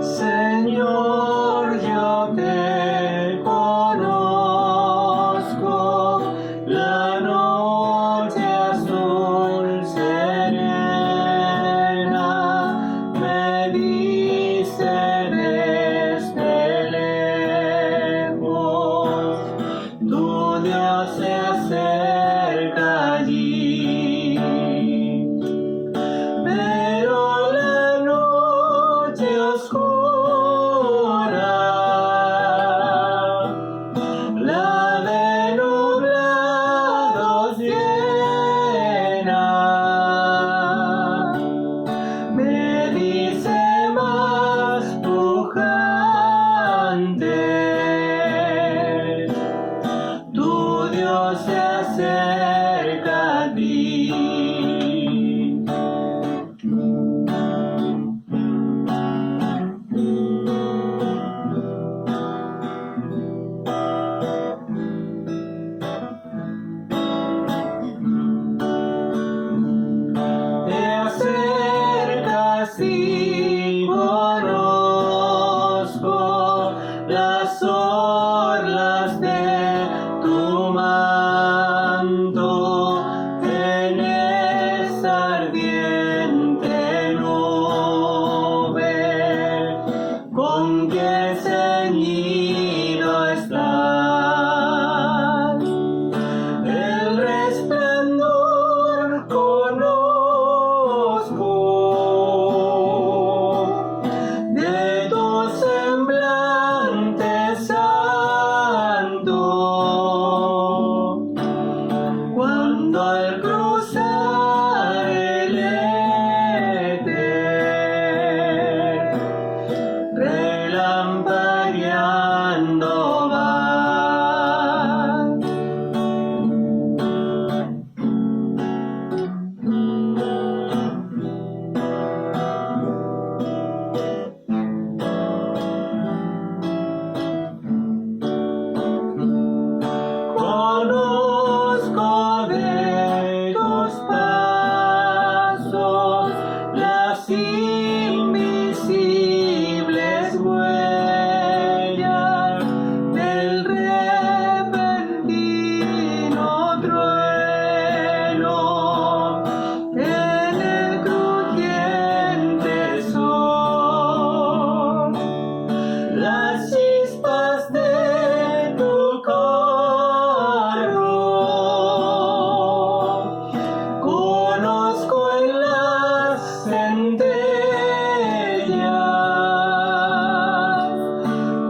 Señor, yo te conozco, la noche azul serena me dice desde lejos, tu Dios se acerca allí. Pero la noche oscura, la de nublados llena, me dice más pujante, tu Dios se acerca a ti. Te acercas y conozco las orlas de tu manto en esa ardiente nube con que ceñido estás. El resplandor conozco de tu semblante santo, cuando al cruzar el éter relampagueando vas. Conozco de tus pasos las invisibles huellas del repentino trueno en el crujiente sol, las chispas de tu carro. Conozco en las centellas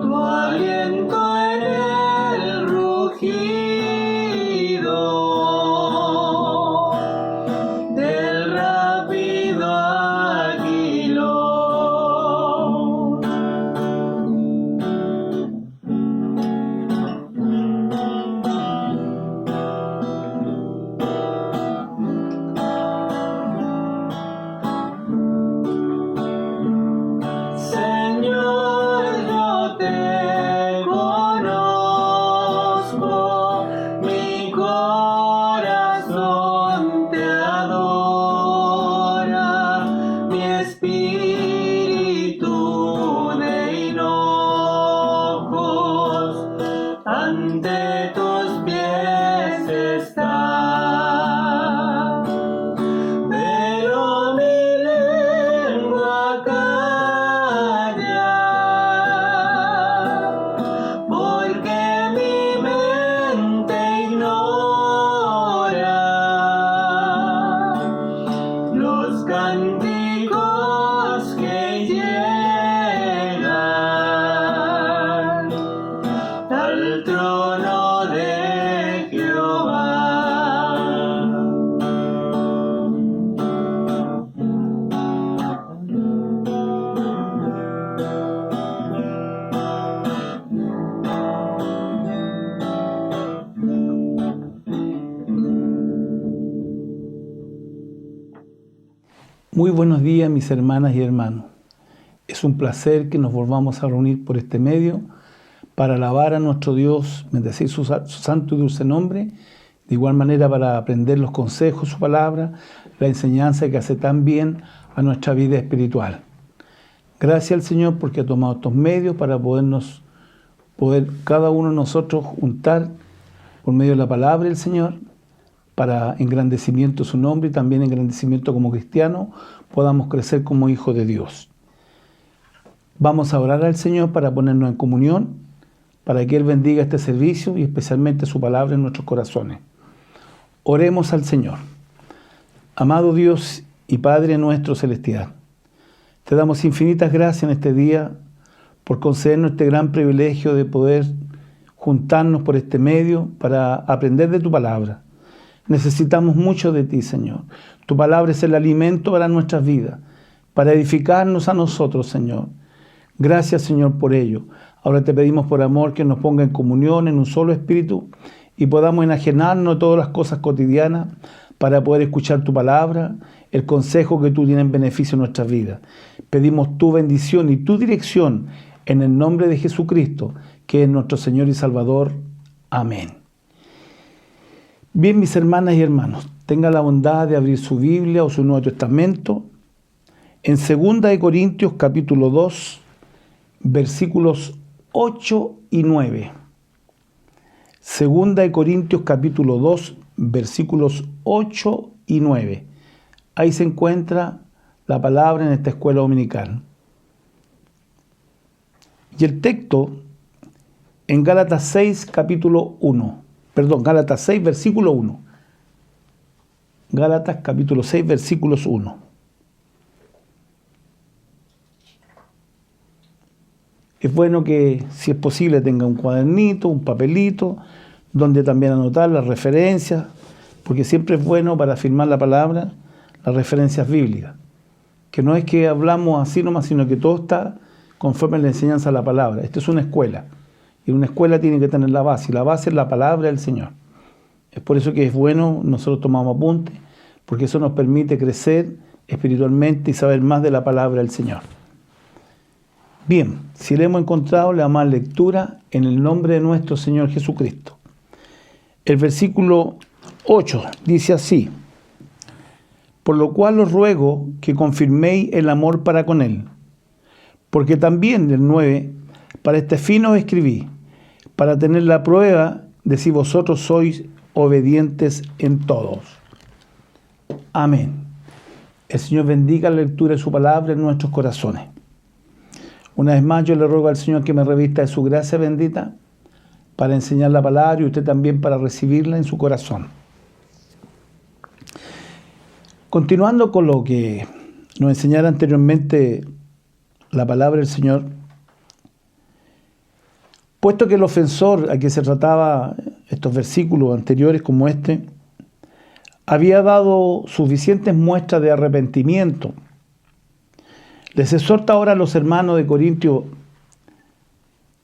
tu aliento en el rugido del rápido aguilón. Señor, yo te conozco, mi corazón te adora, mi espíritu de hinojos ante tus pies está. Pero mi lengua calla, porque mi mente ignora los cánticos que llegan al trono de Jehová. Muy buenos días, mis hermanas y hermanos. Es un placer que nos volvamos a reunir por este medio para alabar a nuestro Dios, bendecir su santo y dulce nombre, de igual manera para aprender los consejos, su palabra, la enseñanza que hace tan bien a nuestra vida espiritual. Gracias al Señor porque ha tomado estos medios para poder cada uno de nosotros juntar por medio de la palabra del Señor, para engrandecimiento de su nombre y también engrandecimiento como cristiano, podamos crecer como hijos de Dios. Vamos a orar al Señor para ponernos en comunión, para que Él bendiga este servicio y especialmente su palabra en nuestros corazones. Oremos al Señor. Amado Dios y Padre nuestro celestial, te damos infinitas gracias en este día por concedernos este gran privilegio de poder juntarnos por este medio para aprender de tu palabra. Necesitamos mucho de ti, Señor. Tu palabra es el alimento para nuestras vidas, para edificarnos a nosotros, Señor. Gracias, Señor, por ello. Ahora te pedimos por amor que nos ponga en comunión en un solo espíritu y podamos enajenarnos de todas las cosas cotidianas para poder escuchar tu palabra, el consejo que tú tienes en beneficio de nuestras vidas. Pedimos tu bendición y tu dirección en el nombre de Jesucristo, que es nuestro Señor y Salvador. Amén. Bien, mis hermanas y hermanos, tengan la bondad de abrir su Biblia o su Nuevo Testamento en 2 Corintios capítulo 2, versículos 8 y 9. 2 Corintios capítulo 2, versículos 8 y 9. Ahí se encuentra la palabra en esta escuela dominical. Y el texto en Gálatas 6, capítulo 1. Gálatas 6, versículo 1. Gálatas capítulo 6, versículos 1. Es bueno que, si es posible, tenga un cuadernito, un papelito, donde también anotar las referencias, porque siempre es bueno para afirmar la palabra, las referencias bíblicas. Que no es que hablamos así nomás, sino que todo está conforme a la enseñanza de la palabra. Esta es una escuela. Y una escuela tiene que tener la base, y la base es la palabra del Señor. Es por eso que es bueno, nosotros tomamos apuntes, porque eso nos permite crecer espiritualmente y saber más de la palabra del Señor. Bien, si le hemos encontrado, le damos lectura en el nombre de nuestro Señor Jesucristo. El versículo 8 dice así: por lo cual os ruego que confirméis el amor para con Él, porque también, del 9, para este fin os escribí, para tener la prueba de si vosotros sois obedientes en todos. Amén. El Señor bendiga la lectura de su palabra en nuestros corazones. Una vez más yo le ruego al Señor que me revista de su gracia bendita para enseñar la palabra y usted también para recibirla en su corazón. Continuando con lo que nos enseñara anteriormente la palabra del Señor, puesto que el ofensor a quien se trataba estos versículos anteriores como este, había dado suficientes muestras de arrepentimiento, les exhorta ahora a los hermanos de Corintios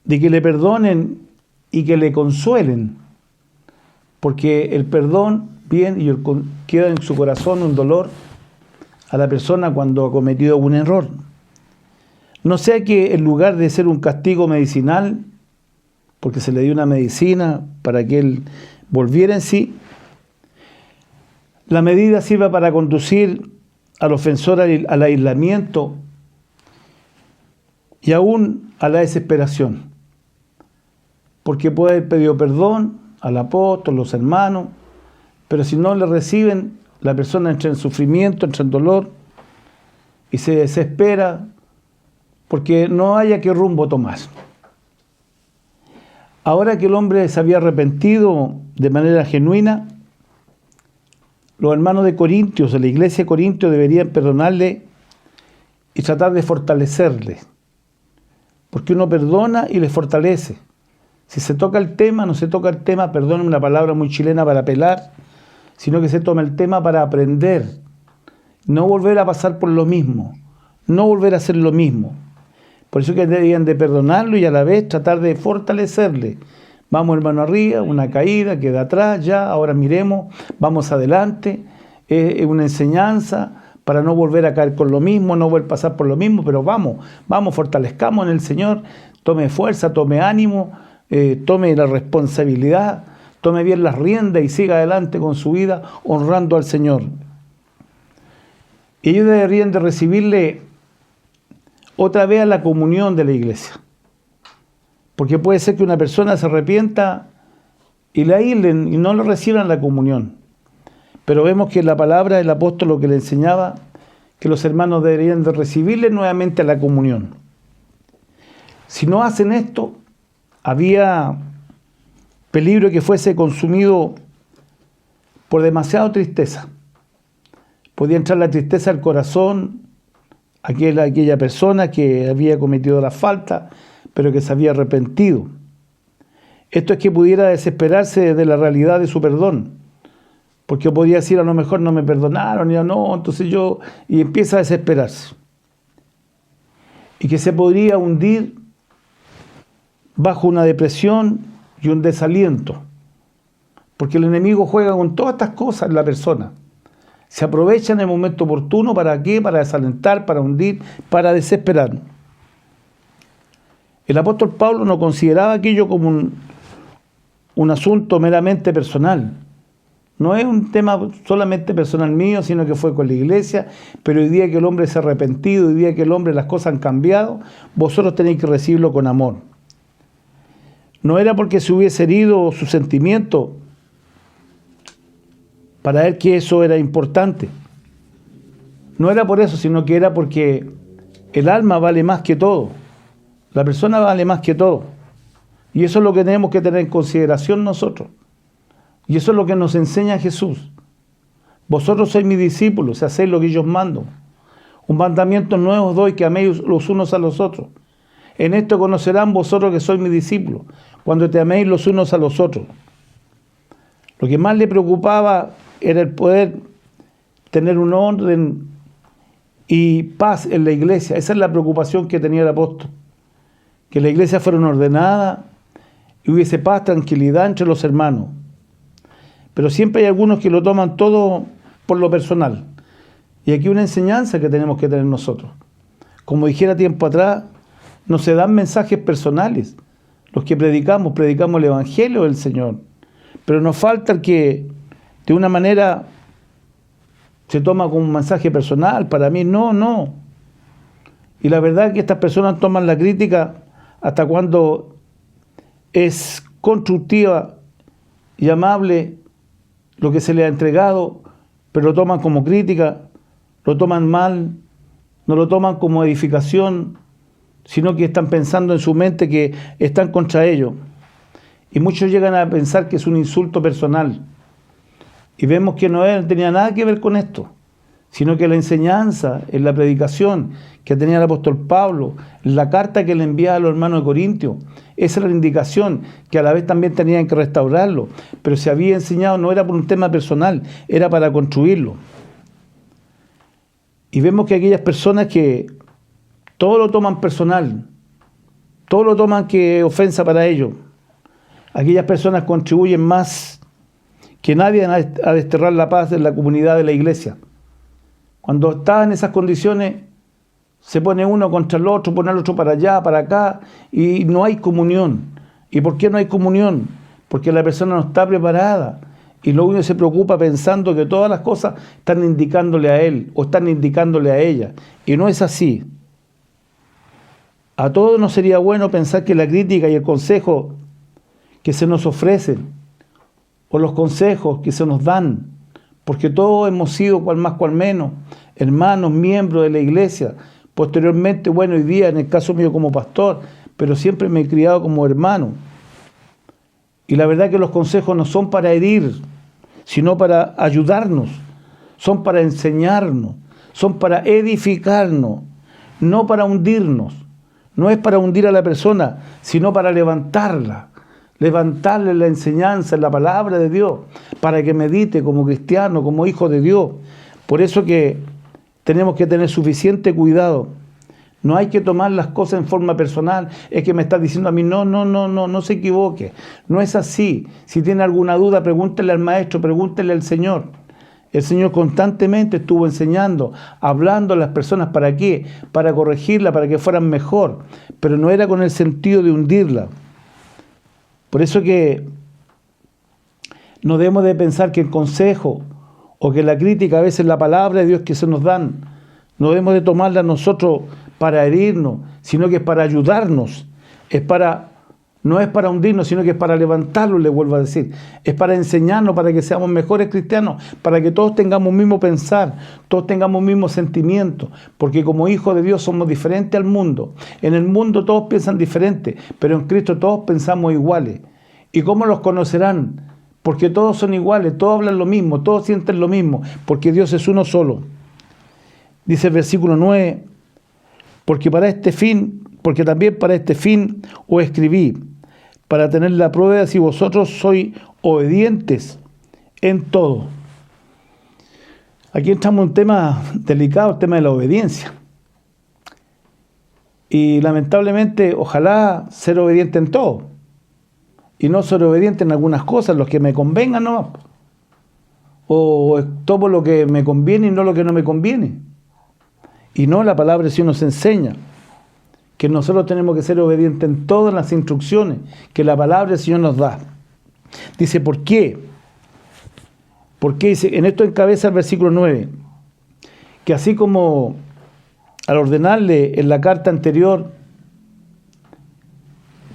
de que le perdonen y que le consuelen, porque el perdón queda en su corazón un dolor a la persona cuando ha cometido un error. No sea que en lugar de ser un castigo medicinal, porque se le dio una medicina para que él volviera en sí, la medida sirva para conducir al ofensor al aislamiento y aún a la desesperación, porque puede haber pedido perdón al apóstol, los hermanos, pero si no le reciben, la persona entra en sufrimiento, entra en dolor y se desespera porque no haya qué rumbo tomar. Ahora que el hombre se había arrepentido de manera genuina, los hermanos de Corintios, de la iglesia de Corintios, deberían perdonarle y tratar de fortalecerle, porque uno perdona y le fortalece. Si se toca el tema, no se toca el tema, perdónenme una palabra muy chilena para apelar, sino que se toma el tema para aprender, no volver a pasar por lo mismo, no volver a hacer lo mismo. Por eso que debían de perdonarlo y a la vez tratar de fortalecerle. Vamos, hermano, arriba, una caída, queda atrás, ya, ahora miremos, vamos adelante. Es una enseñanza para no volver a caer con lo mismo, no volver a pasar por lo mismo, pero vamos, fortalezcamos en el Señor, tome fuerza, tome ánimo, tome la responsabilidad, tome bien las riendas y siga adelante con su vida honrando al Señor. Ellos deberían de recibirle otra vez a la comunión de la iglesia. Porque puede ser que una persona se arrepienta y la aíslen y no le reciban la comunión. Pero vemos que en la palabra del apóstol lo que le enseñaba, que los hermanos deberían de recibirle nuevamente a la comunión. Si no hacen esto, había peligro que fuese consumido por demasiada tristeza. Podía entrar la tristeza al corazón, aquella persona que había cometido la falta, pero que se había arrepentido. Esto es que pudiera desesperarse de la realidad de su perdón, porque podía decir, a lo mejor no me perdonaron, ya no, entonces y empieza a desesperarse. Y que se podría hundir bajo una depresión y un desaliento, porque el enemigo juega con todas estas cosas en la persona. Se aprovecha en el momento oportuno, ¿para qué? Para desalentar, para hundir, para desesperar. El apóstol Pablo no consideraba aquello como un asunto meramente personal. No es un tema solamente personal mío, sino que fue con la iglesia, pero hoy día que el hombre se ha arrepentido, hoy día que el hombre las cosas han cambiado, vosotros tenéis que recibirlo con amor. No era porque se hubiese herido su sentimiento, para él que eso era importante. No era por eso, sino que era porque el alma vale más que todo. La persona vale más que todo. Y eso es lo que tenemos que tener en consideración nosotros. Y eso es lo que nos enseña Jesús. Vosotros sois mis discípulos, si hacéis lo que yo os mando. Un mandamiento nuevo os doy, que améis los unos a los otros. En esto conocerán vosotros que sois mis discípulos, cuando te améis los unos a los otros. Lo que más le preocupaba era el poder tener un orden y paz en la iglesia. Esa es la preocupación que tenía el apóstol. Que la iglesia fuera ordenada y hubiese paz, tranquilidad entre los hermanos. Pero siempre hay algunos que lo toman todo por lo personal. Y aquí una enseñanza que tenemos que tener nosotros. Como dijera tiempo atrás, no se dan mensajes personales. Los que predicamos el evangelio del Señor. Pero nos falta el que de una manera se toma como un mensaje personal. Para mí no. Y la verdad es que estas personas toman la crítica hasta cuando es constructiva y amable lo que se le ha entregado, pero lo toman como crítica, lo toman mal, no lo toman como edificación, sino que están pensando en su mente que están contra ellos. Y muchos llegan a pensar que es un insulto personal. Y vemos que no tenía nada que ver con esto, sino que la enseñanza, en la predicación que tenía el apóstol Pablo, en la carta que le enviaba a los hermanos de Corintios, esa era la indicación, que a la vez también tenían que restaurarlo. Pero se había enseñado, no era por un tema personal, era para construirlo. Y vemos que aquellas personas que todo lo toman personal, todo lo toman que ofensa para ellos, aquellas personas contribuyen más que nadie a desterrar la paz en la comunidad de la iglesia. Cuando está en esas condiciones, se pone uno contra el otro, pone al otro para allá, para acá, y no hay comunión. ¿Y por qué no hay comunión? Porque la persona no está preparada, y lo único se preocupa pensando que todas las cosas están indicándole a él, o están indicándole a ella, y no es así. A todos nos sería bueno pensar que la crítica y el consejo que se nos ofrecen, o los consejos que se nos dan, porque todos hemos sido, cual más cual menos, hermanos, miembros de la iglesia, posteriormente, bueno, hoy día en el caso mío como pastor, pero siempre me he criado como hermano. Y la verdad que los consejos no son para herir, sino para ayudarnos, son para enseñarnos, son para edificarnos, no para hundirnos. No es para hundir a la persona, sino para levantarle la enseñanza, la palabra de Dios, para que medite como cristiano, como hijo de Dios. Por eso que tenemos que tener suficiente cuidado. No hay que tomar las cosas en forma personal. Es que me está diciendo a mí, no se equivoque. No es así. Si tiene alguna duda, pregúntele al maestro, pregúntele al Señor. El Señor constantemente estuvo enseñando, hablando a las personas. ¿Para qué? Para corregirla, para que fueran mejor. Pero no era con el sentido de hundirla. Por eso que no debemos de pensar que el consejo o que la crítica, a veces la palabra de Dios que se nos dan, no debemos de tomarla nosotros para herirnos, sino que es para ayudarnos. No es para hundirnos, sino que es para levantarnos, le vuelvo a decir. Es para enseñarnos, para que seamos mejores cristianos, para que todos tengamos un mismo pensar, todos tengamos un mismo sentimiento, porque como hijos de Dios somos diferentes al mundo. En el mundo todos piensan diferente, pero en Cristo todos pensamos iguales. ¿Y cómo los conocerán? Porque todos son iguales, todos hablan lo mismo, todos sienten lo mismo, porque Dios es uno solo. Dice el versículo 9, porque también para este fin os escribí, para tener la prueba de si vosotros sois obedientes en todo. Aquí entramos en un tema delicado, el tema de la obediencia. Y lamentablemente, ojalá ser obediente en todo. Y no ser obediente en algunas cosas, los que me convengan nomás. O tomo lo que me conviene y no lo que no me conviene. Y no, la palabra de Dios nos enseña que nosotros tenemos que ser obedientes en todas las instrucciones que la palabra del Señor nos da. Dice, ¿por qué? Porque dice, en esto encabeza el versículo 9, que así como al ordenarle en la carta anterior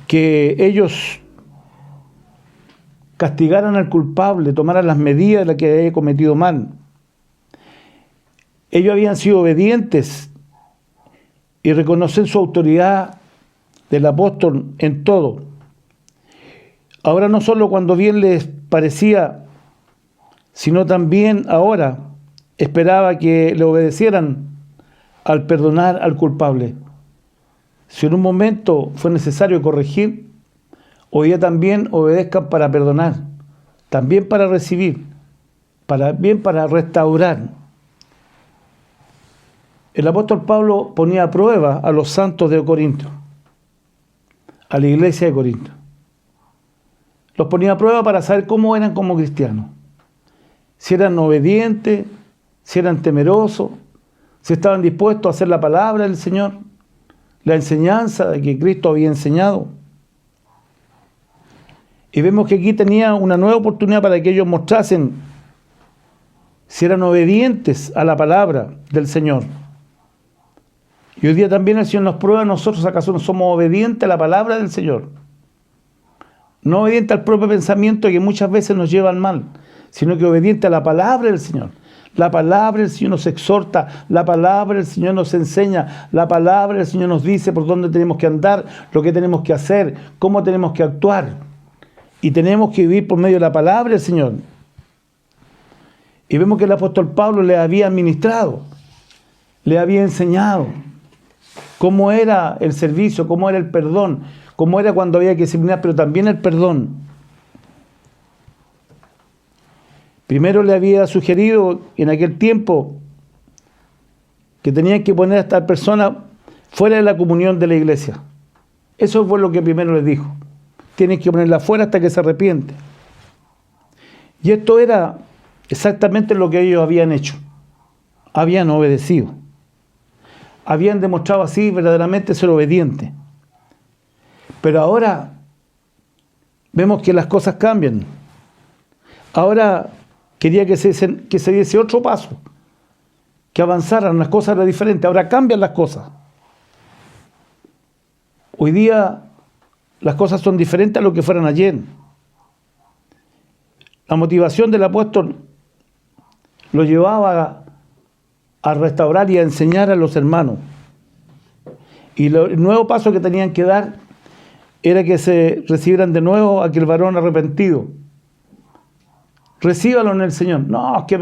que ellos castigaran al culpable, tomaran las medidas de la que había cometido mal, ellos habían sido obedientes y reconocen su autoridad del apóstol en todo. Ahora no solo cuando bien les parecía, sino también ahora esperaba que le obedecieran al perdonar al culpable. Si en un momento fue necesario corregir, hoy día también obedezcan para perdonar, también para recibir, para restaurar. El apóstol Pablo ponía a prueba a los santos de Corinto, a la iglesia de Corinto. Los ponía a prueba para saber cómo eran como cristianos. Si eran obedientes, si eran temerosos, si estaban dispuestos a hacer la palabra del Señor, la enseñanza de que Cristo había enseñado. Y vemos que aquí tenía una nueva oportunidad para que ellos mostrasen si eran obedientes a la palabra del Señor. Y hoy día también el Señor nos prueba a nosotros, ¿acaso no somos obedientes a la palabra del Señor? No obedientes al propio pensamiento que muchas veces nos lleva al mal, sino que obedientes a la palabra del Señor. La palabra del Señor nos exhorta, la palabra del Señor nos enseña, la palabra del Señor nos dice por dónde tenemos que andar, lo que tenemos que hacer, cómo tenemos que actuar. Y tenemos que vivir por medio de la palabra del Señor. Y vemos que el apóstol Pablo le había administrado, le había enseñado cómo era el servicio, cómo era el perdón, cómo era cuando había que disciplinar, pero también el perdón. Primero le había sugerido en aquel tiempo que tenían que poner a esta persona fuera de la comunión de la iglesia. Eso fue lo que primero les dijo. Tienen que ponerla fuera hasta que se arrepiente. Y esto era exactamente lo que ellos habían hecho. Habían obedecido. Habían demostrado así verdaderamente ser obedientes. Pero ahora vemos que las cosas cambian. Ahora quería que se diese otro paso, que avanzaran, las cosas eran diferentes. Ahora cambian las cosas. Hoy día las cosas son diferentes a lo que fueran ayer. La motivación del apóstol lo llevaba a restaurar y a enseñar a los hermanos. Y el nuevo paso que tenían que dar era que se recibieran de nuevo a aquel varón arrepentido. Recíbalo en el Señor. No, es que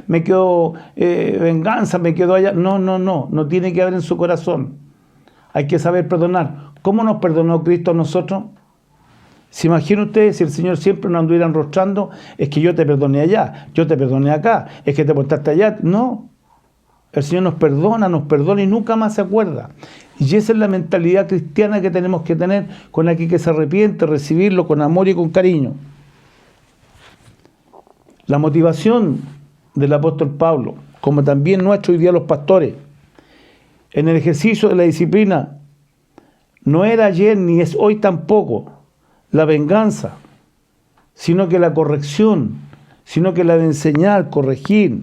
me quedó venganza, me quedó allá. No tiene que haber en su corazón. Hay que saber perdonar. ¿Cómo nos perdonó Cristo a nosotros? ¿Se imaginan ustedes si el Señor siempre nos anduviera enrostrando? Es que yo te perdoné allá, yo te perdoné acá, es que te portaste allá. No. El Señor nos perdona y nunca más se acuerda. Y esa es la mentalidad cristiana que tenemos que tener, con aquel que se arrepiente, recibirlo con amor y con cariño. La motivación del apóstol Pablo, como también nuestro hoy día los pastores, en el ejercicio de la disciplina, no era ayer ni es hoy tampoco la venganza, sino que la corrección, sino que la de enseñar, corregir.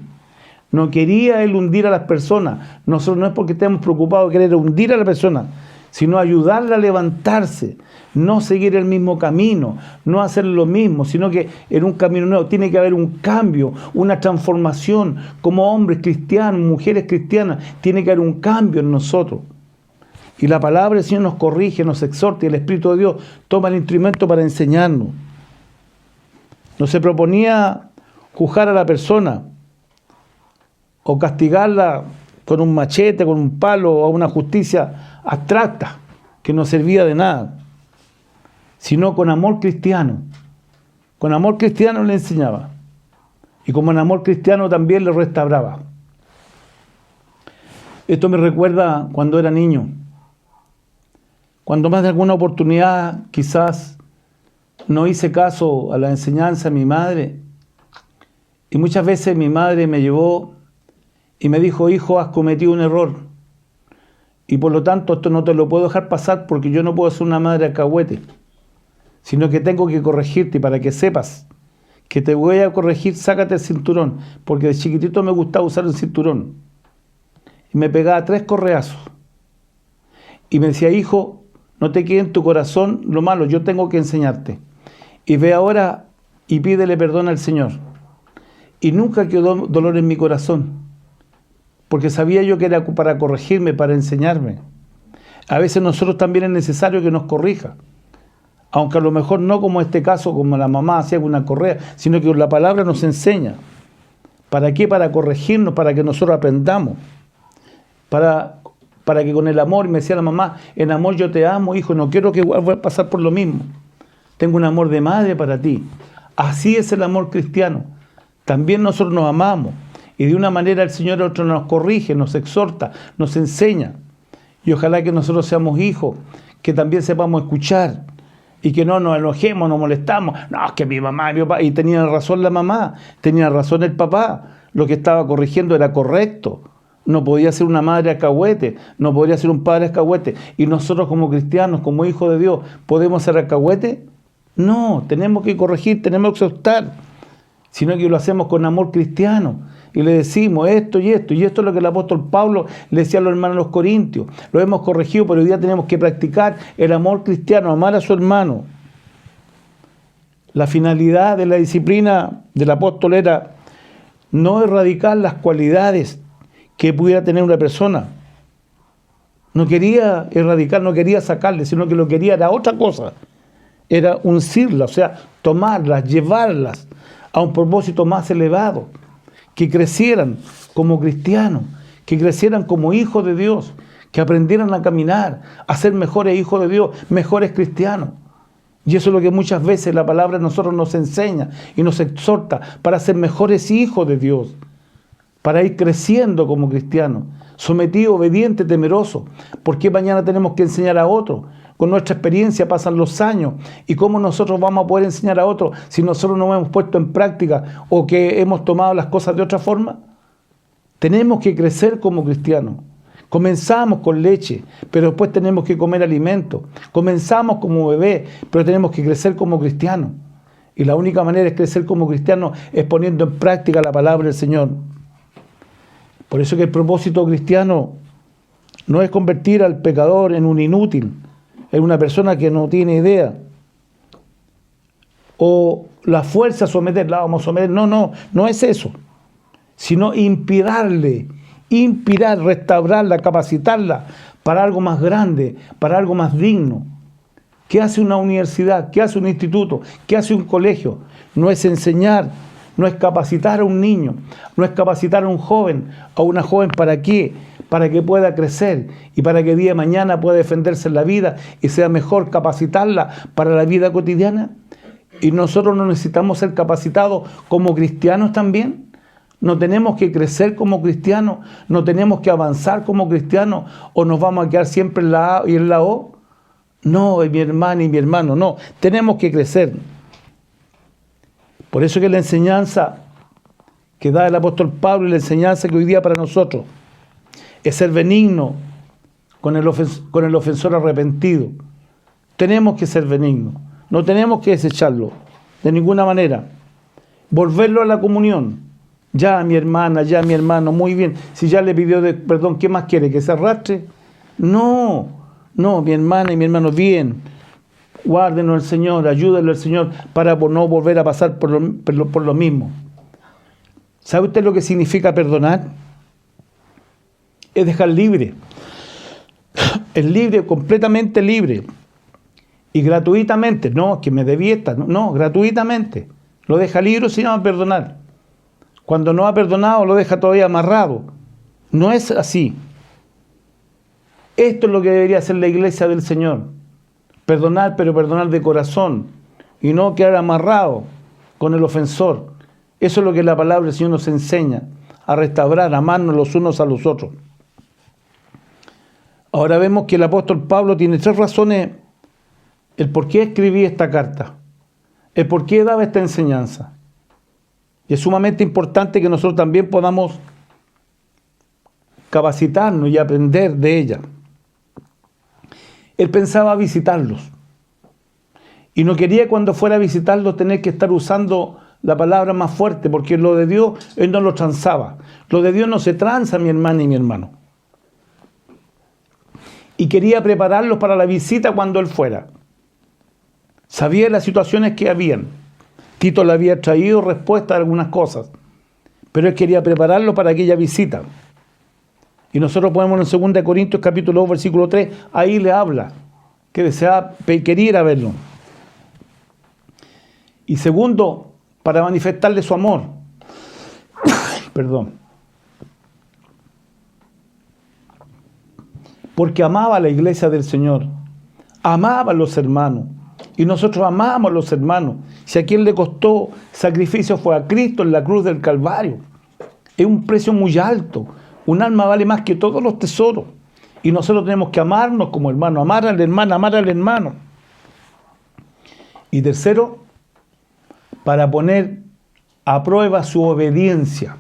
No quería él hundir a las personas. Nosotros no es porque estemos preocupados de querer hundir a la persona, sino ayudarla a levantarse, no seguir el mismo camino, no hacer lo mismo, sino que en un camino nuevo tiene que haber un cambio, una transformación. Como hombres cristianos, mujeres cristianas, tiene que haber un cambio en nosotros. Y la palabra del Señor nos corrige, nos exhorta, y el Espíritu de Dios toma el instrumento para enseñarnos. No se proponía juzgar a la persona o castigarla con un machete, con un palo, o una justicia abstracta que no servía de nada, sino con amor cristiano. Con amor cristiano le enseñaba, y como en amor cristiano también le restauraba. Esto me recuerda cuando era niño, cuando más de alguna oportunidad quizás no hice caso a la enseñanza de mi madre, y muchas veces mi madre me llevó y me dijo: hijo, has cometido un error, y por lo tanto esto no te lo puedo dejar pasar, porque yo no puedo ser una madre alcahuete, sino que tengo que corregirte, y para que sepas que te voy a corregir, sácate el cinturón, porque de chiquitito me gustaba usar el cinturón. Y me pegaba 3 correazos, y me decía: hijo, no te quede en tu corazón lo malo, yo tengo que enseñarte. Y ve ahora y pídele perdón al Señor. Y nunca quedó dolor en mi corazón, porque sabía yo que era para corregirme, para enseñarme. A veces nosotros también es necesario que nos corrija, aunque a lo mejor no como este caso, como la mamá hacía con una correa, sino que la palabra nos enseña. ¿Para qué? Para corregirnos, para que nosotros aprendamos, para que con el amor, me decía la mamá, en amor yo te amo, hijo, no quiero que vuelvas a pasar por lo mismo. Tengo un amor de madre para ti. Así es el amor cristiano. También nosotros nos amamos, y de una manera el Señor otro nos corrige, nos exhorta, nos enseña. Y ojalá que nosotros seamos hijos, que también sepamos escuchar, y que no nos enojemos, nos molestamos. No, es que mi mamá y mi papá, y tenía razón la mamá, tenía razón el papá, lo que estaba corrigiendo era correcto. No podía ser una madre alcahuete, no podría ser un padre alcahuete. Y nosotros como cristianos, como hijos de Dios, ¿podemos ser alcahuete? No, tenemos que corregir, tenemos que exhortar, sino que lo hacemos con amor cristiano. Y le decimos esto y esto, y esto es lo que el apóstol Pablo le decía a los hermanos de los Corintios. Lo hemos corregido, pero hoy día tenemos que practicar el amor cristiano, amar a su hermano. La finalidad de la disciplina del apóstol era no erradicar las cualidades que pudiera tener una persona. No quería erradicar, no quería sacarle, sino que lo que quería era otra cosa. Era uncirlas, o sea, tomarlas, llevarlas a un propósito más elevado, que crecieran como cristianos, que crecieran como hijos de Dios, que aprendieran a caminar, a ser mejores hijos de Dios, mejores cristianos. Y eso es lo que muchas veces la palabra a nosotros nos enseña y nos exhorta para ser mejores hijos de Dios, para ir creciendo como cristianos, sometidos, obedientes, temerosos. Porque mañana tenemos que enseñar a otros. Con nuestra experiencia pasan los años, y cómo nosotros vamos a poder enseñar a otros si nosotros no hemos puesto en práctica o que hemos tomado las cosas de otra forma. Tenemos que crecer como cristianos. Comenzamos con leche, pero después tenemos que comer alimento. Comenzamos como bebé, pero tenemos que crecer como cristianos. Y la única manera de crecer como cristianos es poniendo en práctica la palabra del Señor. Por eso que el propósito cristiano no es convertir al pecador en un inútil, en una persona que no tiene idea, o la fuerza someterla, vamos a someter. No es eso, sino inspirarle, restaurarla, capacitarla para algo más grande, para algo más digno. ¿Qué hace una universidad? ¿Qué hace un instituto? ¿Qué hace un colegio? No es enseñar, no es capacitar a un niño, no es capacitar a un joven, a una joven. ¿Para qué? Para que pueda crecer y para que día de mañana pueda defenderse en la vida y sea mejor capacitarla para la vida cotidiana. Y nosotros no necesitamos ser capacitados como cristianos también. No tenemos que crecer como cristianos, no tenemos que avanzar como cristianos, o nos vamos a quedar siempre en la A y en la O. No, mi hermana y mi hermano, no. Tenemos que crecer. Por eso que la enseñanza que da el apóstol Pablo y la enseñanza que hoy día para nosotros es ser benigno con el ofensor arrepentido. Tenemos que ser benignos, no tenemos que desecharlo de ninguna manera. Volverlo a la comunión. Ya mi hermana, ya mi hermano, muy bien. Si ya le pidió perdón, ¿qué más quiere? ¿Que se arrastre? No, mi hermana y mi hermano, bien. Guárdenos el Señor, ayúdenlo al Señor para no volver a pasar por lo mismo. ¿Sabe usted lo que significa perdonar? Es dejar libre. Es libre, completamente libre. Y gratuitamente, no, que me debí esta, no, gratuitamente. Lo deja libre, se llama perdonar. Cuando no ha perdonado, lo deja todavía amarrado. No es así. Esto es lo que debería hacer la iglesia del Señor. Perdonar, pero perdonar de corazón. Y no quedar amarrado con el ofensor. Eso es lo que la palabra del Señor nos enseña. A restaurar, a amarnos los unos a los otros. Ahora vemos que el apóstol Pablo tiene 3 razones el por qué escribí esta carta, el por qué daba esta enseñanza. Y es sumamente importante que nosotros también podamos capacitarnos y aprender de ella. Él pensaba visitarlos. Y no quería cuando fuera a visitarlos tener que estar usando la palabra más fuerte, porque lo de Dios, él no lo transaba. Lo de Dios no se tranza, mi hermana y mi hermano. Y quería prepararlos para la visita cuando él fuera. Sabía las situaciones que habían. Tito le había traído respuesta a algunas cosas, pero él quería prepararlos para aquella visita. Y nosotros podemos en 2 Corintios capítulo 2, versículo 3, ahí le habla, que quería ir a verlo. Y segundo, para manifestarle su amor. Perdón. Porque amaba a la iglesia del Señor, amaba a los hermanos, y nosotros amamos a los hermanos. Si a quien le costó sacrificio fue a Cristo en la cruz del Calvario. Es un precio muy alto. Un alma vale más que todos los tesoros. Y nosotros tenemos que amarnos como hermanos, amar a la hermana, amar al hermano. Y tercero, para poner a prueba su obediencia.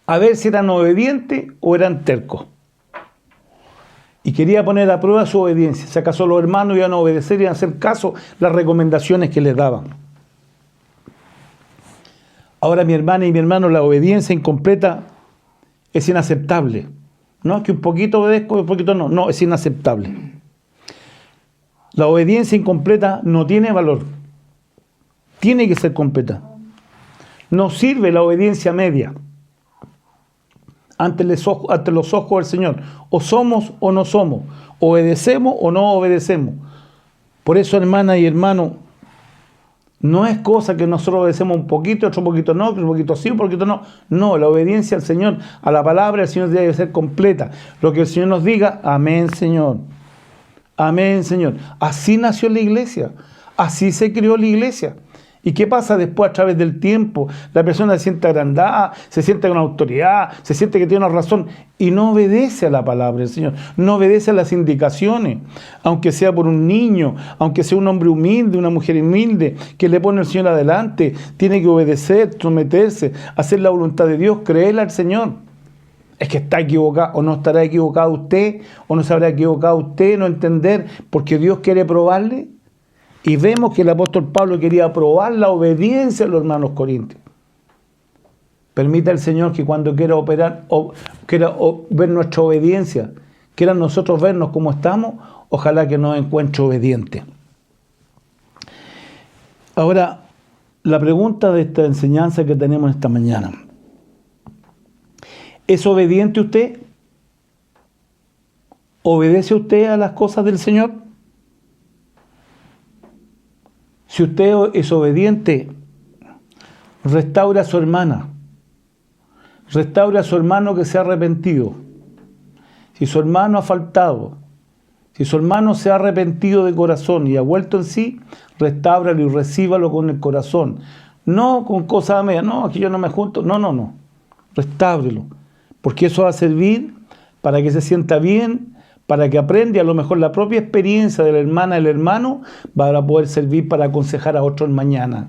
A ver si eran obedientes o eran tercos. Y quería poner a prueba su obediencia. Si acaso los hermanos iban a obedecer y iban a hacer caso las recomendaciones que les daban. Ahora, mi hermana y mi hermano, la obediencia incompleta es inaceptable. No es que un poquito obedezco y un poquito no. No, es inaceptable. La obediencia incompleta no tiene valor. Tiene que ser completa. No sirve la obediencia media ante los ojos del Señor. O somos o no somos. Obedecemos o no obedecemos. Por eso, hermana y hermano, no es cosa que nosotros obedecemos un poquito, otro poquito no, otro poquito sí, un poquito no. No, la obediencia al Señor, a la palabra del Señor debe ser completa. Lo que el Señor nos diga, amén, Señor. Amén, Señor. Así nació la iglesia. Así se creó la iglesia. ¿Y qué pasa después a través del tiempo? La persona se siente agrandada, se siente con autoridad, se siente que tiene una razón y no obedece a la palabra del Señor, no obedece a las indicaciones, aunque sea por un niño, aunque sea un hombre humilde, una mujer humilde, que le pone el Señor adelante, tiene que obedecer, someterse, hacer la voluntad de Dios, creerle al Señor. Es que está equivocado, o no estará equivocado usted, o no se habrá equivocado usted, no entender, porque Dios quiere probarle. Y vemos que el apóstol Pablo quería probar la obediencia a los hermanos corintios. Permita el Señor que cuando quiera operar, o quiera ver nuestra obediencia, quiera nosotros vernos como estamos, ojalá que nos encuentre obedientes. Ahora, la pregunta de esta enseñanza que tenemos esta mañana. ¿Es obediente usted? ¿Obedece usted a las cosas del Señor? Si usted es obediente, restaure a su hermana. Restaure a su hermano que se ha arrepentido. Si su hermano ha faltado, si su hermano se ha arrepentido de corazón y ha vuelto en sí, restáuralo y recíbalo con el corazón. No con cosas a medias, no, aquí yo no me junto. No. Restáurelo. Porque eso va a servir para que se sienta bien, para que aprenda, a lo mejor la propia experiencia de la hermana, del hermano, va a poder servir para aconsejar a otros mañana.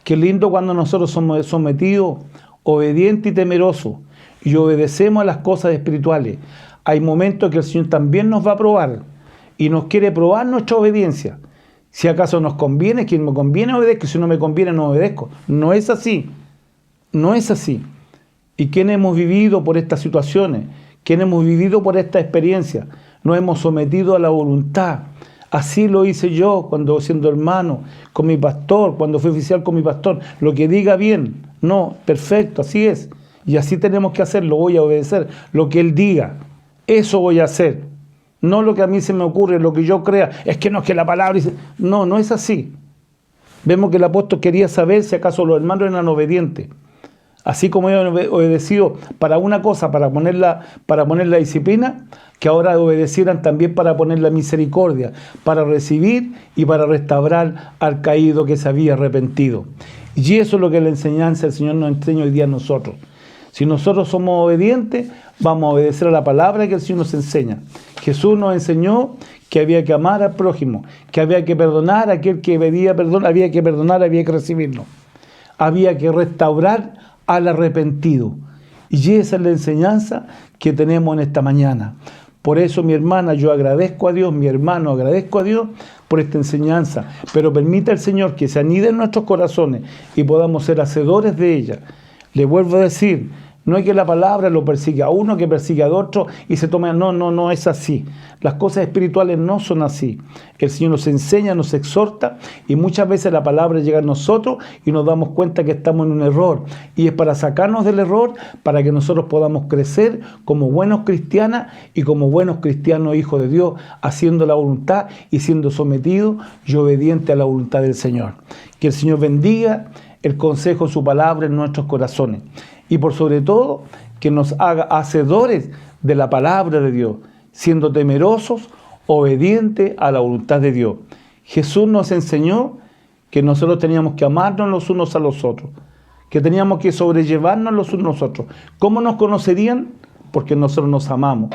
Qué lindo cuando nosotros somos sometidos, obedientes y temerosos, y obedecemos a las cosas espirituales. Hay momentos que el Señor también nos va a probar, y nos quiere probar nuestra obediencia. Si acaso nos conviene, quien me conviene obedezco, si no me conviene no obedezco. No es así, no es así. ¿Y quién hemos vivido por estas situaciones? ¿Quién hemos vivido por esta experiencia? Nos hemos sometido a la voluntad. Así lo hice yo cuando siendo hermano, con mi pastor, cuando fui oficial con mi pastor. Lo que diga bien, no, perfecto, así es. Y así tenemos que hacerlo, voy a obedecer lo que Él diga. Eso voy a hacer. No lo que a mí se me ocurre, lo que yo crea. Es que no es que la palabra dice. No, no es así. Vemos que el apóstol quería saber si acaso los hermanos eran obedientes. Así como ellos han obedecido para una cosa, para poner la disciplina, que ahora obedecieran también para poner la misericordia, para recibir y para restaurar al caído que se había arrepentido. Y eso es lo que la enseñanza del Señor nos enseña hoy día a nosotros. Si nosotros somos obedientes, vamos a obedecer a la palabra que el Señor nos enseña. Jesús nos enseñó que había que amar al prójimo, que había que perdonar a aquel que pedía perdón, había que perdonar, había que recibirlo. Había que restaurar al arrepentido. Y esa es la enseñanza que tenemos en esta mañana. Por eso, mi hermana, yo agradezco a Dios, mi hermano, agradezco a Dios por esta enseñanza. Pero permita al Señor que se anide en nuestros corazones y podamos ser hacedores de ella. Le vuelvo a decir, no es que la palabra lo persiga a uno, que persiga a otro y se tome... No es así. Las cosas espirituales no son así. El Señor nos enseña, nos exhorta y muchas veces la palabra llega a nosotros y nos damos cuenta que estamos en un error. Y es para sacarnos del error, para que nosotros podamos crecer como buenos cristianas y como buenos cristianos hijos de Dios, haciendo la voluntad y siendo sometidos y obedientes a la voluntad del Señor. Que el Señor bendiga el consejo de su palabra en nuestros corazones. Y por sobre todo, que nos haga hacedores de la palabra de Dios, siendo temerosos, obedientes a la voluntad de Dios. Jesús nos enseñó que nosotros teníamos que amarnos los unos a los otros, que teníamos que sobrellevarnos los unos a los otros. ¿Cómo nos conocerían? Porque nosotros nos amamos.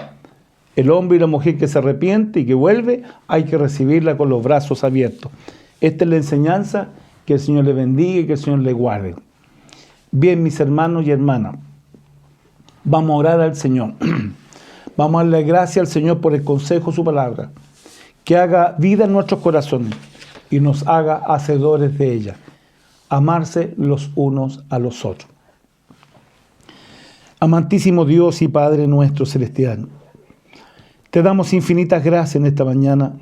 El hombre y la mujer que se arrepiente y que vuelve, hay que recibirla con los brazos abiertos. Esta es la enseñanza. Que el Señor le bendiga y que el Señor le guarde. Bien, mis hermanos y hermanas, vamos a orar al Señor. Vamos a darle gracias al Señor por el consejo de su palabra. Que haga vida en nuestros corazones y nos haga hacedores de ella. Amarse los unos a los otros. Amantísimo Dios y Padre nuestro celestial, te damos infinitas gracias en esta mañana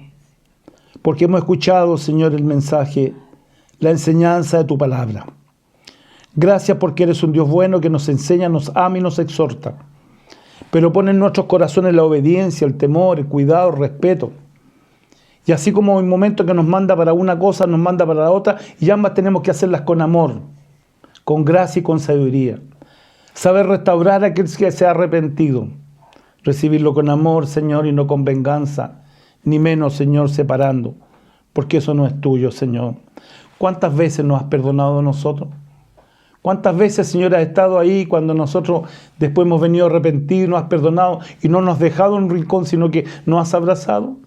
porque hemos escuchado, Señor, el mensaje, la enseñanza de tu palabra. Gracias porque eres un Dios bueno que nos enseña, nos ama y nos exhorta. Pero pone en nuestros corazones la obediencia, el temor, el cuidado, el respeto. Y así como en momentos que nos manda para una cosa, nos manda para la otra, y ambas tenemos que hacerlas con amor, con gracia y con sabiduría. Saber restaurar a aquel que se ha arrepentido. Recibirlo con amor, Señor, y no con venganza, ni menos, Señor, separando. Porque eso no es tuyo, Señor. ¿Cuántas veces nos has perdonado a nosotros? ¿Cuántas veces, Señor, has estado ahí cuando nosotros después hemos venido arrepentidos, nos has perdonado y no nos has dejado en un rincón, sino que nos has abrazado?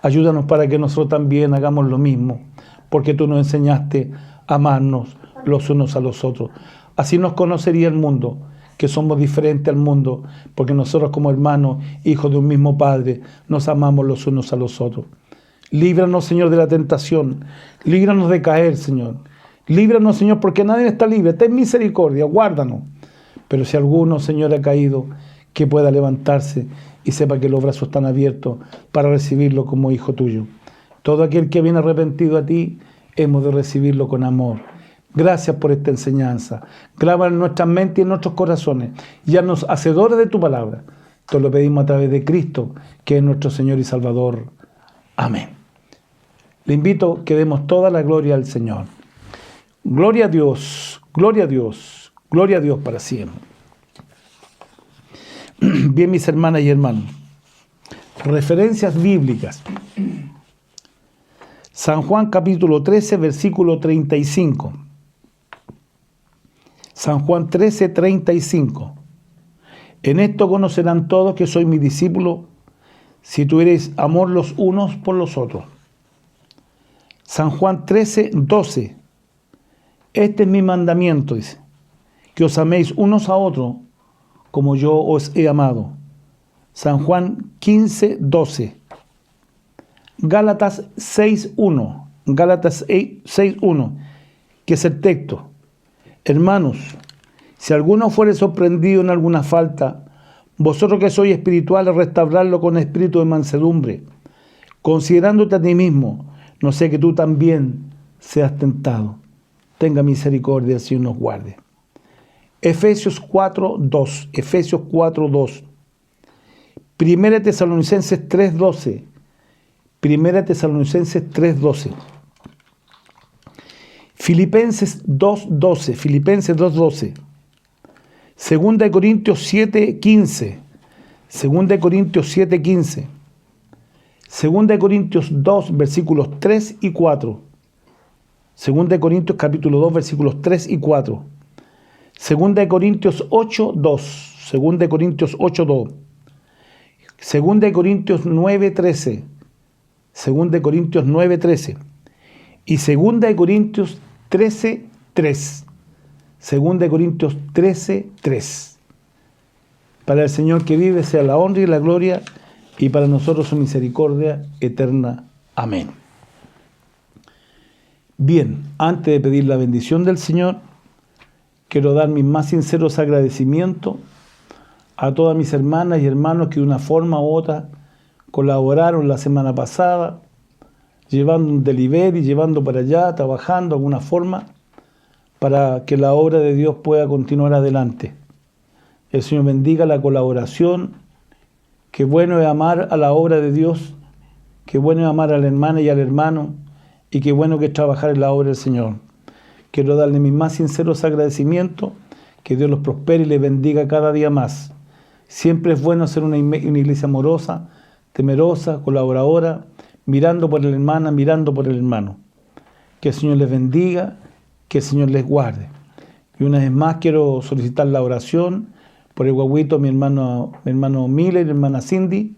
Ayúdanos para que nosotros también hagamos lo mismo, porque tú nos enseñaste a amarnos los unos a los otros. Así nos conocería el mundo, que somos diferentes al mundo, porque nosotros como hermanos, hijos de un mismo Padre, nos amamos los unos a los otros. Líbranos, Señor, de la tentación. Líbranos de caer, Señor. Líbranos, Señor, porque nadie está libre. Ten misericordia, guárdanos. Pero si alguno, Señor, ha caído, que pueda levantarse y sepa que los brazos están abiertos para recibirlo como hijo tuyo. Todo aquel que viene arrepentido a ti, hemos de recibirlo con amor. Gracias por esta enseñanza. Graba en nuestras mentes y en nuestros corazones. Y haznos hacedores de tu palabra. Te lo pedimos a través de Cristo, que es nuestro Señor y Salvador. Amén. Le invito a que demos toda la gloria al Señor. Gloria a Dios, gloria a Dios, gloria a Dios para siempre. Bien, mis hermanas y hermanos, referencias bíblicas. San Juan capítulo 13, versículo 35. San Juan 13, 35. En esto conocerán todos que soy mi discípulo, si tuviereis amor los unos por los otros. San Juan 13, 12. Este es mi mandamiento, dice, que os améis unos a otros como yo os he amado. San Juan 15, 12. Gálatas 6.1. Gálatas 6.1, que es el texto. Hermanos, si alguno fuere sorprendido en alguna falta, vosotros que sois espirituales, restaurarlo con espíritu de mansedumbre, considerándote a ti mismo, no sé que tú también seas tentado. Tenga misericordia, el Señor nos guarde. Efesios 4.2. Efesios 4.2. Primera Tesalonicenses 3.12. Primera Tesalonicenses 3.12. Filipenses 2.12. Filipenses 2.12. Segunda de Corintios 7.15. Segunda de Corintios 7.15. Segunda de Corintios 2, versículos 3 y 4. Segunda de Corintios capítulo 2, versículos 3 y 4. Segunda de Corintios 8.2. Segunda de Corintios 8.2. Segunda de Corintios 9.13. Segunda de Corintios 9.13. Y Segunda de Corintios 13.3. Segunda de Corintios 13.3. Para el Señor que vive sea la honra y la gloria, y para nosotros su misericordia eterna. Amén. Bien, antes de pedir la bendición del Señor, quiero dar mis más sinceros agradecimientos a todas mis hermanas y hermanos que de una forma u otra colaboraron la semana pasada, llevando un delivery, llevando para allá, trabajando de alguna forma, para que la obra de Dios pueda continuar adelante. El Señor bendiga la colaboración. Qué bueno es amar a la obra de Dios, qué bueno es amar a la hermana y al hermano, y qué bueno que es trabajar en la obra del Señor. Quiero darle mis más sinceros agradecimientos, que Dios los prospere y les bendiga cada día más. Siempre es bueno ser una iglesia amorosa, temerosa, colaboradora, mirando por la hermana, mirando por el hermano. Que el Señor les bendiga, que el Señor les guarde. Y una vez más quiero solicitar la oración por el guaguito, mi hermano Miller y mi hermana Cindy,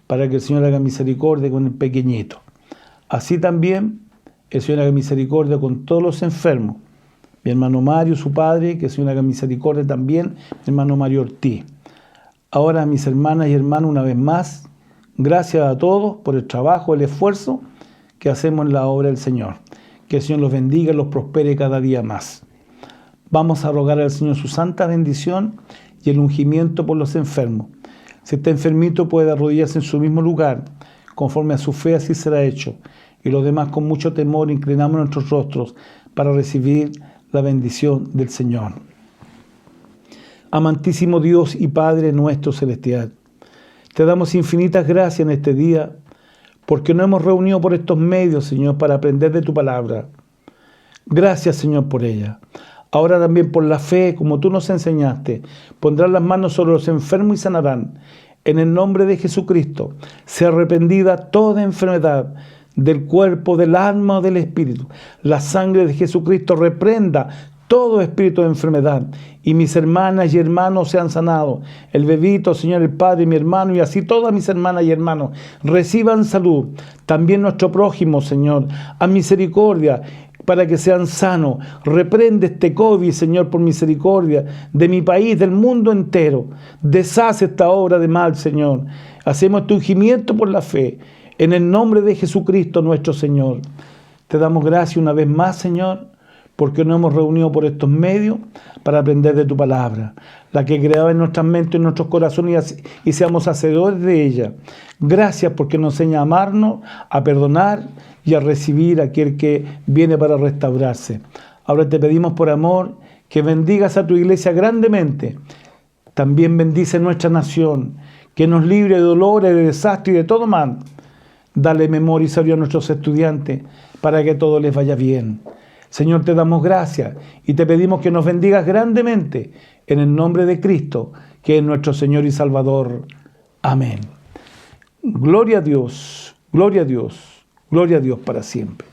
para que el Señor haga misericordia con el pequeñito. Así también el Señor haga misericordia con todos los enfermos. Mi hermano Mario, su padre, que el Señor haga misericordia también, mi hermano Mario Ortiz. Ahora, mis hermanas y hermanos, una vez más, gracias a todos por el trabajo, el esfuerzo que hacemos en la obra del Señor. Que el Señor los bendiga y los prospere cada día más. Vamos a rogar al Señor su santa bendición y el ungimiento por los enfermos. Si está enfermito, puede arrodillarse en su mismo lugar, conforme a su fe así será hecho. Y los demás, con mucho temor, inclinamos nuestros rostros para recibir la bendición del Señor. Amantísimo Dios y Padre nuestro celestial, te damos infinitas gracias en este día, porque nos hemos reunido por estos medios, Señor, para aprender de tu palabra. Gracias, Señor, por ella. Ahora también por la fe, como tú nos enseñaste, pondrán las manos sobre los enfermos y sanarán. En el nombre de Jesucristo, sea arrepentida toda enfermedad del cuerpo, del alma o del espíritu. La sangre de Jesucristo reprenda todo espíritu de enfermedad. Y mis hermanas y hermanos sean sanados. El bebito, Señor, el Padre, mi hermano, y así todas mis hermanas y hermanos reciban salud. También nuestro prójimo, Señor, a misericordia, para que sean sanos. Reprende este COVID, Señor, por misericordia, de mi país, del mundo entero. Deshace esta obra de mal, Señor. Hacemos este ungimiento por la fe, en el nombre de Jesucristo nuestro Señor. Te damos gracias una vez más, Señor, porque nos hemos reunido por estos medios para aprender de tu palabra, la que creaba en nuestras mentes y en nuestros corazones, y seamos hacedores de ella. Gracias porque nos enseña a amarnos, a perdonar y a recibir a aquel que viene para restaurarse. Ahora te pedimos por amor que bendigas a tu iglesia grandemente. También bendice nuestra nación, que nos libre de dolores, de desastre y de todo mal. Dale memoria y sabiduría a nuestros estudiantes para que todo les vaya bien. Señor, te damos gracias y te pedimos que nos bendigas grandemente en el nombre de Cristo, que es nuestro Señor y Salvador. Amén. Gloria a Dios, gloria a Dios, gloria a Dios para siempre.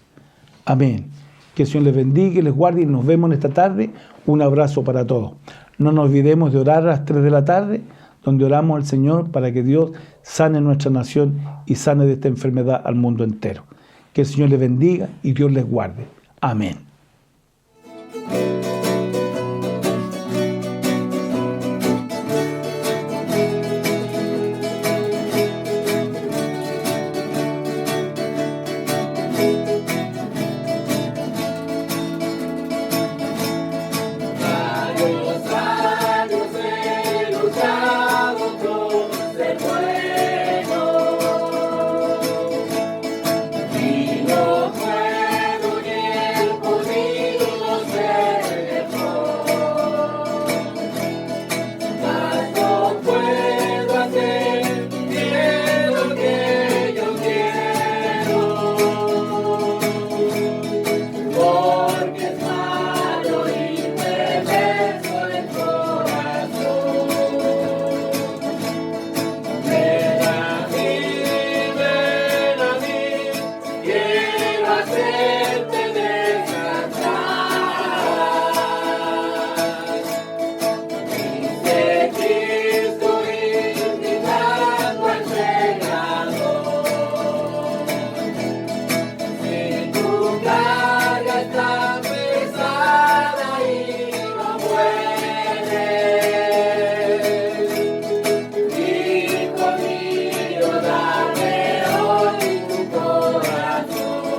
Amén. Que el Señor les bendiga y les guarde y nos vemos en esta tarde. Un abrazo para todos. No nos olvidemos de orar a las 3 de la tarde, donde oramos al Señor para que Dios sane nuestra nación y sane de esta enfermedad al mundo entero. Que el Señor les bendiga y Dios les guarde. Amén. Varios años he luchado con el fuego y no puedo ni he podido ser mejor, mas no puedo hacer bien lo que yo quiero, porque es malo y perverso el corazón. Ven a mí, quiero hacerte descansar. Dice Cristo indicando al Señor. Si tu carga está pesada y no puedes, hijo mío, dame hoy tu corazón.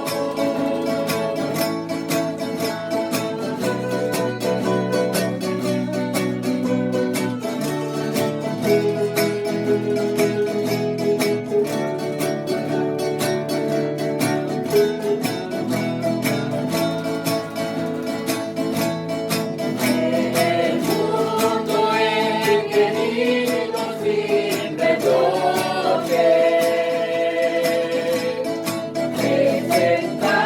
El mundo en que vivimos sin reproche, presentar